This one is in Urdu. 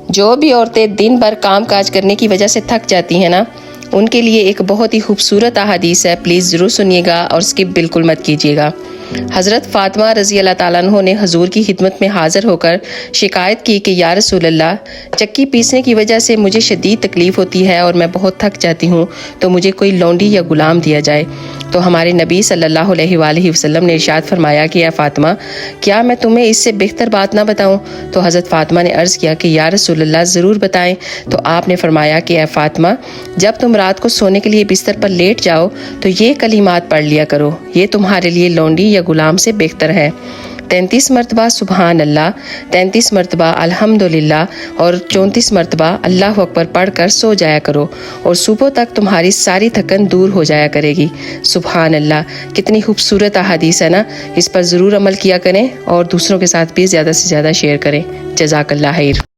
جو بھی عورتیں دن بھر کام کاج کرنے کی وجہ سے تھک جاتی ہیں نا، ان کے لیے ایک بہت ہی خوبصورت احادیث ہے، پلیز ضرور سنیے گا اور اسکپ بالکل مت کیجیے گا۔ حضرت فاطمہ رضی اللہ تعالیٰ عنہ نے حضور کی خدمت میں حاضر ہو کر شکایت کی کہ یا رسول اللہ، چکی پیسنے کی وجہ سے مجھے شدید تکلیف ہوتی ہے اور میں بہت تھک جاتی ہوں، تو مجھے کوئی لونڈی یا غلام دیا جائے۔ تو ہمارے نبی صلی اللہ علیہ وآلہ وسلم نے ارشاد فرمایا کہ اے فاطمہ، کیا میں تمہیں اس سے بہتر بات نہ بتاؤں؟ تو حضرت فاطمہ نے عرض کیا کہ یا رسول اللہ ضرور بتائیں۔ تو آپ نے فرمایا کہ اے فاطمہ، جب تم رات کو سونے کے لیے بستر پر لیٹ جاؤ تو یہ کلمات پڑھ لیا کرو، یہ تمہارے لیے لونڈی یا غلام سے بہتر ہے۔ 33 مرتبہ سبحان اللہ، 33 مرتبہ الحمدللہ اور 34 مرتبہ اللہ اکبر پڑھ کر سو جایا کرو، اور صبح تک تمہاری ساری تھکن دور ہو جایا کرے گی۔ سبحان اللہ، کتنی خوبصورت احادیث ہے نا، اس پر ضرور عمل کیا کریں اور دوسروں کے ساتھ بھی زیادہ سے زیادہ شیئر کریں۔ جزاک اللہ خیر۔